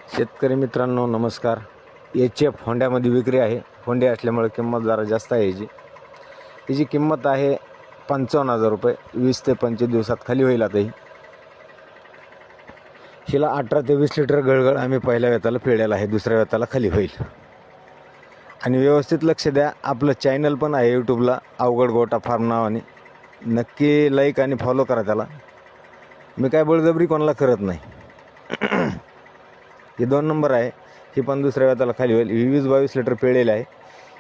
शेतकरी मित्रांनो नमस्कार. एच.एफ. होंड्यामध्ये विक्री आहे. होंडे असल्यामुळे किंमत जरा जास्त आहे हिची किंमत आहे 55,000 रुपये. 20 ते 25 दिवसात खाली होईल. आता हिला 18 ते 20 लिटर गळगळ आम्ही पहिल्या वेताला पिळलेला आहे, दुसऱ्या वेताला खाली होईल. आणि व्यवस्थित लक्ष द्या, आपलं चॅनल पण आहे यूट्यूबला अवघड गोटा फार्म नावाने. नक्की लाईक आणि फॉलो करा त्याला. मी काय बळजबरी कोणाला करत नाही. ही 2 नंबर आहे, ही पण दुसऱ्या वेताला खाली होईल. 20-22 लिटर पिळलेली आहे.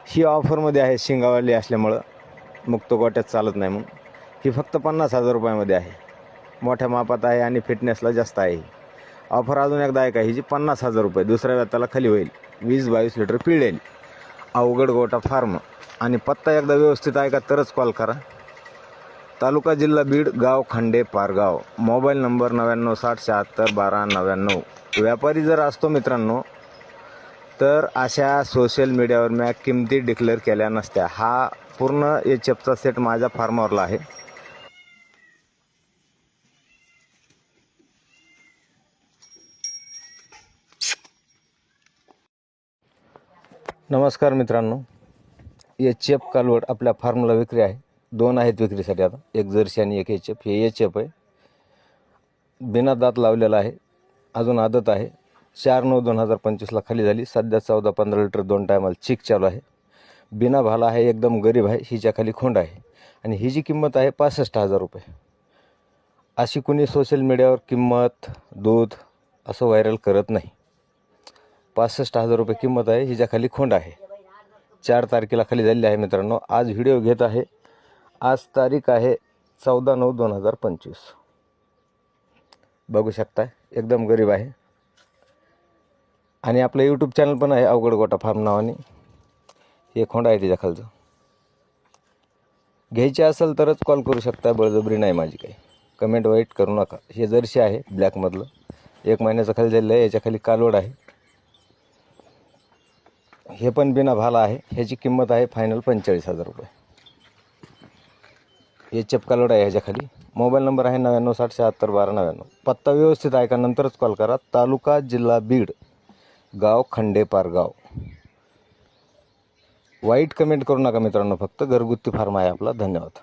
ही ऑफरमध्ये आहे, शिंगावाली असल्यामुळं मुक्त गोट्यात चालत नाही म्हणून. ही फक्त 50,000 रुपयामध्ये आहे. मोठ्या मापात आहे आणि फिटनेसला जास्त आहे. ऑफर अजून एकदा आहे का, हिची 50,000 रुपये, दुसऱ्या वेताला खाली होईल. 20-22 लिटर पिळेल. अवघड गोटा फार्म. आणि पत्ता एकदा व्यवस्थित आहे का तरच कॉल करा. तालुका जिल्हा बीड, गाव खंडे पारगाव. Mobile number 9960761299. व्यापारी जर असतो मित्रांनो तर अशा सोशल मीडियावर मी किमती डिक्लेअर केल्या नसत्या. हा पूर्ण एच.एफचा सेट माझ्या फार्मवरला आहे. नमस्कार मित्रांनो, एच.एफ कालवड आपल्या फार्मला विक्री आहे. 2 आहेत विक्रीसाठी आता, एक जर्सी आणि एक एच.एफ. हे एच.एफ आहे, बिना दात लावलेला आहे, अजून आदत आहे. 4/9/2025ला खाली झाली. सध्या 14-15 लिटर 2 टायमाला चीक चालू आहे. बिना भाला आहे, एकदम गरीब आहे. हिच्या खाली खोंड आहे आणि हिची किंमत आहे 65,000 रुपये. अशी कुणी सोशल मीडियावर किंमत दूध असं व्हायरल करत नाही. 65,000 रुपये किंमत आहे. हिच्या खाली खोंड आहे. 4 तारखेला खाली झालेली आहे मित्रांनो. आज व्हिडिओ घेत आहे. आज तारीख आहे 14/9/2025. बघू शकता, एकदम गरीब आहे. आणि आपलं यूट्यूब चॅनल पण आहे अवघड गोटा फार्म नावाने. हे खोंड आहे तिच्या खालचं. घ्यायचे असेल तरच कॉल करू शकता, बळजबरी नाही माझी काही. कमेंट वाईट करू नका. हे जर्सी आहे ब्लॅकमधलं, 1 महिन्याचं खाली झालेलं आहे. याच्या खाली कालवड आहे. हे पण बिना भाला आहे. ह्याची किंमत आहे फायनल 45,000 रुपये. एच.एफ कालवड आहे ह्याच्या खाली. मोबाईल नंबर आहे 9960761299. पत्ता व्यवस्थित आहे का नंतरच कॉल करा. तालुका जिल्हा बीड, गाव खंडे पारगाव. वाईट कमेंट करू नका मित्रांनो, फक्त घरगुती फार्म आहे आपला. धन्यवाद.